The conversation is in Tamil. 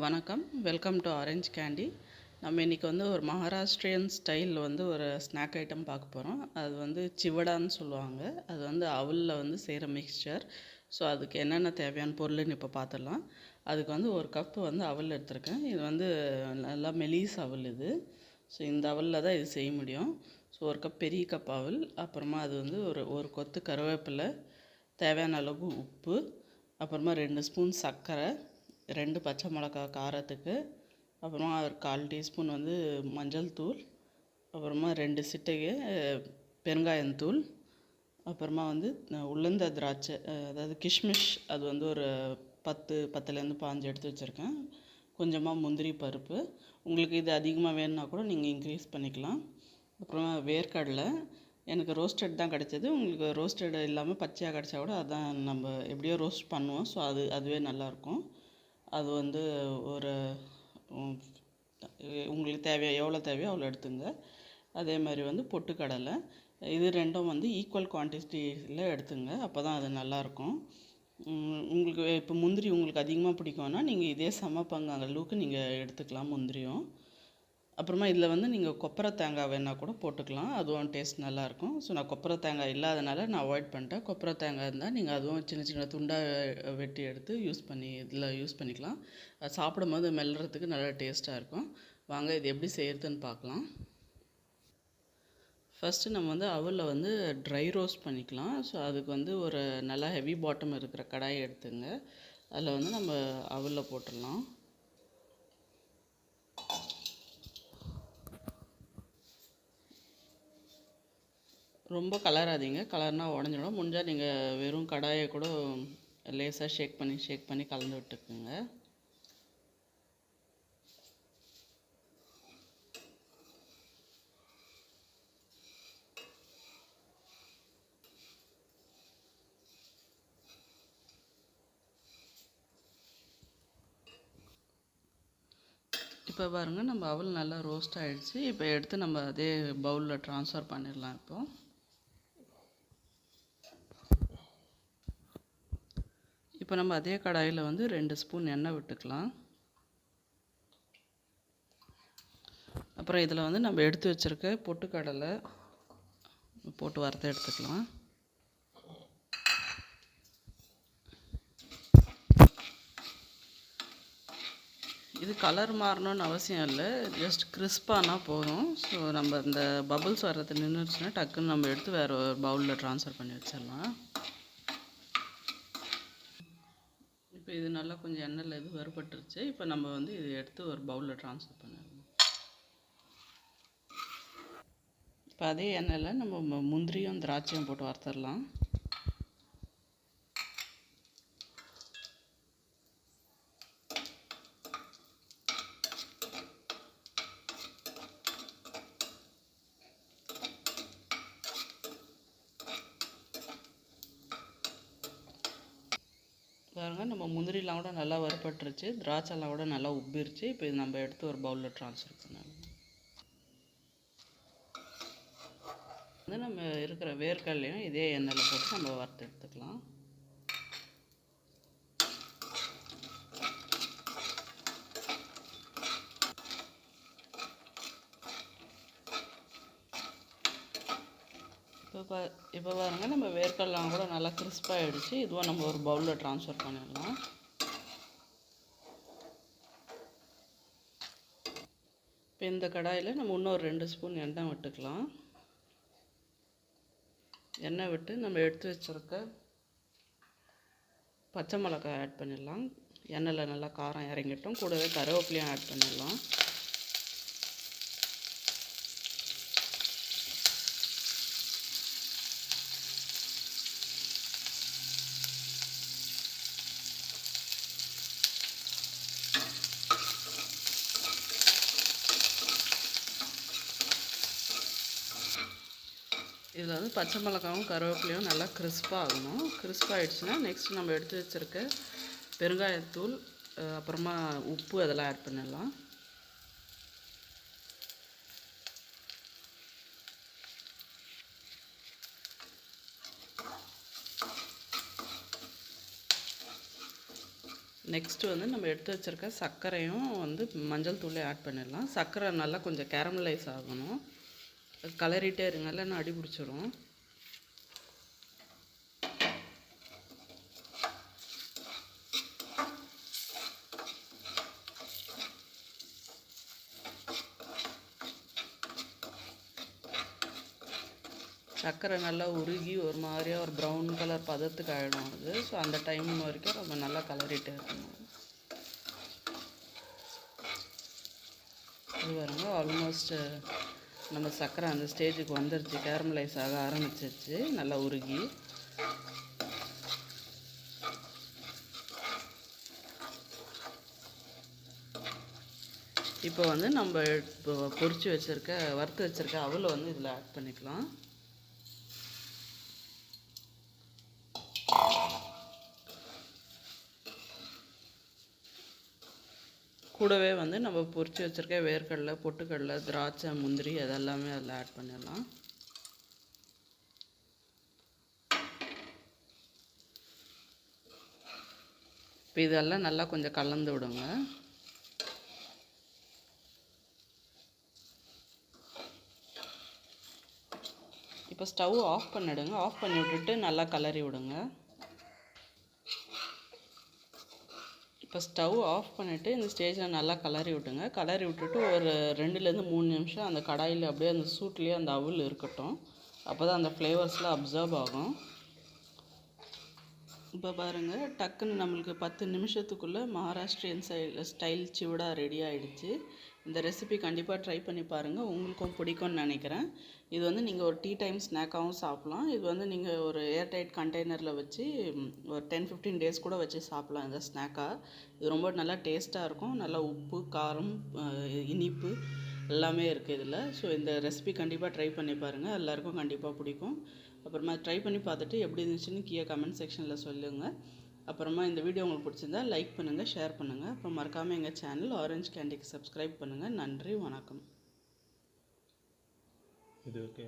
வணக்கம், வெல்கம் டு ஆரஞ்ச் கேண்டி. நம்ம இன்றைக்கி வந்து ஒரு மகாராஷ்டிரியன் ஸ்டைலில் வந்து ஒரு ஸ்நாக் ஐட்டம் பார்க்க போகிறோம். அது வந்து சிவடான்னு சொல்லுவாங்க. அது வந்து அவலில் வந்து செய்கிற மிக்சர். ஸோ அதுக்கு என்னென்ன தேவையான பொருள்னு இப்போ பார்த்துடலாம். அதுக்கு வந்து ஒரு கப் வந்து அவல் எடுத்திருக்கேன். இது வந்து நல்லா மெலிஸ் அவல் இது. ஸோ இந்த அவலில் தான் இது செய்ய முடியும். ஸோ ஒரு கப் பெரிய கப் அவல், அப்புறமா அது வந்து ஒரு கொத்து கருவேப்பிலை, தேவையான அளவு உப்பு, அப்புறமா 2 ஸ்பூன் சர்க்கரை, 2 பச்சை மிளகா காரத்துக்கு, அப்புறமா ஒரு 1/4 டீஸ்பூன் வந்து மஞ்சள் தூள், அப்புறமா 2 சிட்டிகை பெருங்காயத்தூள், அப்புறமா வந்து உளுந்த திராட்சை, அதாவது கிஷ்மிஷ், அது வந்து ஒரு 10லேருந்து 15 எடுத்து வச்சுருக்கேன். கொஞ்சமாக முந்திரி பருப்பு, உங்களுக்கு இது அதிகமாக வேணும்னா கூட நீங்கள் இன்க்ரீஸ் பண்ணிக்கலாம். அப்புறமா வேர்க்கடலை, எனக்கு ரோஸ்டட் தான் கிடச்சிது. உங்களுக்கு ரோஸ்டட் இல்லாமல் பச்சையாக கிடச்சா கூட அதான் நம்ம எப்படியோ ரோஸ்ட் பண்ணுவோம். ஸோ அதுவே நல்லாயிருக்கும். அது வந்து ஒரு உங்களுக்கு எவ்வளோ தேவையோ அவ்வளோ எடுத்துங்க. அதே மாதிரி வந்து பொட்டுக்கடலை, இது ரெண்டும் வந்து ஈக்குவல் குவான்டிட்டியில் எடுத்துங்க. அப்போ தான் அது நல்லாயிருக்கும். உங்களுக்கு இப்போ முந்திரி உங்களுக்கு அதிகமாக பிடிக்கும்னா நீங்கள் இதே பங்கு அளவுக்கு நீங்கள் எடுத்துக்கலாம் முந்திரியும். அப்புறமா இதில் வந்து நீங்கள் கொப்பரை தேங்காய் வேணால் கூட போட்டுக்கலாம், அதுவும் டேஸ்ட் நல்லாயிருக்கும். ஸோ நான் கொப்பரை தேங்காய் இல்லாதனால நான் அவாய்ட் பண்ணிட்டேன். கொப்பரை தேங்காய் இருந்தால் நீங்கள் அதுவும் சின்ன சின்ன துண்டாக வெட்டி எடுத்து இதில் யூஸ் பண்ணிக்கலாம். அது சாப்பிடும்போது மெல்லுறதுக்கு நல்லா டேஸ்ட்டாக இருக்கும். வாங்க இது எப்படி செய்கிறதுன்னு பார்க்கலாம். ஃபஸ்ட்டு நம்ம வந்து அவலில் வந்து ட்ரை ரோஸ்ட் பண்ணிக்கலாம். ஸோ அதுக்கு வந்து ஒரு நல்லா ஹெவி பாட்டம் இருக்கிற கடாயை எடுத்துங்க. அதில் வந்து நம்ம அவலில் போட்டுடலாம். ரொம்ப கலராதீங்க, கலர்னால் உடஞ்சிடும். முடிஞ்சால் நீங்கள் வெறும் கடாயை கூட லேசாக ஷேக் பண்ணி கலந்து விட்டுக்குங்க. இப்போ பாருங்கள், நம்ம அவல் நல்லா ரோஸ்ட் ஆகிடுச்சு. இப்போ எடுத்து நம்ம அதே பவுலில் ட்ரான்ஸ்ஃபர் பண்ணிடலாம். இப்போ நம்ம அதே கடாயில் வந்து 2 ஸ்பூன் எண்ணெய் விட்டுக்கலாம். அப்புறம் இதில் வந்து நம்ம எடுத்து வச்சுருக்க பொட்டுக்கடலை போட்டு வறுத்து எடுத்துக்கலாம். இது கலர் மாறணும்னு அவசியம் இல்லை, ஜஸ்ட் கிறிஸ்பானால் போதும். ஸோ நம்ம இந்த பபுள்ஸ் வர்றது நின்றுச்சுன்னா டக்குன்னு நம்ம எடுத்து வேறு ஒரு பவுலில் ட்ரான்ஸ்ஃபர் பண்ணி வச்சிடலாம். இப்போ இது நல்லா கொஞ்சம் எண்ணெயில் இது வறுபட்டுருச்சு. இப்போ நம்ம வந்து இதை எடுத்து ஒரு பவுலில் ட்ரான்ஸ்ஃபர் பண்ணிடலாம். இப்போ அதே எண்ணெயில் நம்ம முந்திரியும் திராட்சையும் போட்டு வறுத்துடலாம். பாருங்கள், நம்ம முந்திரிலாம் கூட நல்லா வறுபட்டுருச்சு, திராட்சைலாம் கூட நல்லா உப்பிருச்சு. இப்போ இது நம்ம எடுத்து ஒரு பவுலில் ட்ரான்ஸ்ஃபர் பண்ணலாம். வந்து நம்ம இருக்கிற வேர்க்கடலையும் இதே எண்ணெயில் போட்டு நம்ம வறுத்து எடுத்துக்கலாம். இப்போ பாருங்கள், நம்ம வேர்க்கடலாம் கூட நல்லா கிறிஸ்பாகிடுச்சு. இதுவும் நம்ம ஒரு பவுலில் ட்ரான்ஸ்ஃபர் பண்ணிடலாம். இப்போ இந்த கடாயில் நம்ம இன்னொரு 2 ஸ்பூன் எண்ணெய் விட்டுக்கலாம். எண்ணெய் விட்டு நம்ம எடுத்து வச்சுருக்க பச்சை மிளகாய் ஆட் பண்ணிடலாம். எண்ணெயில் நல்லா காரம் இறங்கிட்டோம். கூடவே கருவேப்பிலையும் ஆட் பண்ணிடலாம். இதில் வந்து பச்சை மிளகாவும் கருவேப்பிலையும் நல்லா கிறிஸ்பாக ஆகணும். கிறிஸ்பாகிடுச்சுன்னா நெக்ஸ்ட் நம்ம எடுத்து வச்சுருக்க பெருங்காயத்தூள், அப்புறமா உப்பு அதெல்லாம் ஆட் பண்ணிடலாம். நெக்ஸ்ட்டு வந்து நம்ம எடுத்து வச்சுருக்க சர்க்கரையும் வந்து மஞ்சள் தூளையும் ஆட் பண்ணிடலாம். சர்க்கரை நல்லா கொஞ்சம் கேரமலைஸ் ஆகணும். கலரிட்டே இருங்க, இல்லைன்னா அடி பிடிச்சிரும். சர்க்கரை நல்லா உருகி ஒரு மாதிரியாக ஒரு ப்ரௌன் கலர் பதத்துக்கு ஆகிடும் அது. ஸோ அந்த டைம் வரைக்கும் நம்ம நல்லா கலரிட்டே இருக்கணும். இது பாருங்க, ஆல்மோஸ்ட் நம்ம சர்க்கரை அந்த ஸ்டேஜுக்கு வந்துருச்சு, கேரமலைஸ் ஆக ஆரம்பிச்சிருச்சு நல்லா உருகி. இப்போ வந்து நம்ம இப்போ பொரிச்சு வச்சுருக்க வறுத்து வச்சுருக்க அவலை வந்து இதில் ஆட் பண்ணிக்கலாம். கூடவே வந்து நம்ம பொரிச்சு வச்சுருக்க வேர்க்கடலை, பொட்டுக்கடலை, திராட்சை, முந்திரி அதெல்லாமே அதில் ஆட் பண்ணிடலாம். இப்போ இதெல்லாம் நல்லா கொஞ்சம் கலந்து விடுங்க. இப்போ ஸ்டவ் ஆஃப் பண்ணிவிடுங்க. ஆஃப் பண்ணி விட்டுட்டு நல்லா கலரி விடுங்க. இப்போ ஸ்டவ் ஆஃப் பண்ணிவிட்டு இந்த ஸ்டேஜில் நல்லா கலரி விட்டுங்க. கலரி விட்டுட்டு ஒரு 2-3 நிமிஷம் அந்த கடாயில் அப்படியே அந்த சூட்லேயே அந்த அவல் இருக்கட்டும். அப்போ தான் அந்த ஃப்ளேவர்ஸ்லாம் அப்சர்வ் ஆகும். இப்போ பாருங்கள், டக்குன்னு நம்மளுக்கு 10 நிமிஷத்துக்குள்ளே மகாராஷ்டிரியன் ஸ்டைல் சிவடா ரெடி ஆகிடுச்சு. இந்த ரெசிபி கண்டிப்பாக ட்ரை பண்ணி பாருங்கள், உங்களுக்கும் பிடிக்கும்னு நினைக்கிறேன். இது வந்து நீங்கள் ஒரு டீ டைம் ஸ்நாக்காகவும் சாப்பிட்லாம். இது வந்து நீங்கள் ஒரு ஏர்டைட் கண்டெய்னரில் வச்சு ஒரு 10-15 டேஸ் கூட வச்சு சாப்பிட்லாம் இந்த ஸ்நாக்காக. இது ரொம்ப நல்லா டேஸ்ட்டாக இருக்கும். நல்லா உப்பு, காரம், இனிப்பு எல்லாமே இருக்குது இதில். ஸோ இந்த ரெசிபி கண்டிப்பாக ட்ரை பண்ணி பாருங்கள், எல்லாேருக்கும் கண்டிப்பாக பிடிக்கும். அப்புறமா ட்ரை பண்ணி பார்த்துட்டு எப்படி இருந்துச்சுன்னு கீழே கமெண்ட் செக்ஷனில் சொல்லுங்கள். அப்புறமா இந்த வீடியோ உங்களுக்கு பிடிச்சிருந்தா லைக் பண்ணுங்கள், ஷேர் பண்ணுங்கள். அப்புறம் மறக்காமல் எங்கள் சேனல் ஆரஞ்ச் கேண்டிக்கு சப்ஸ்கிரைப் பண்ணுங்கள். நன்றி, வணக்கம். இது ஓகே.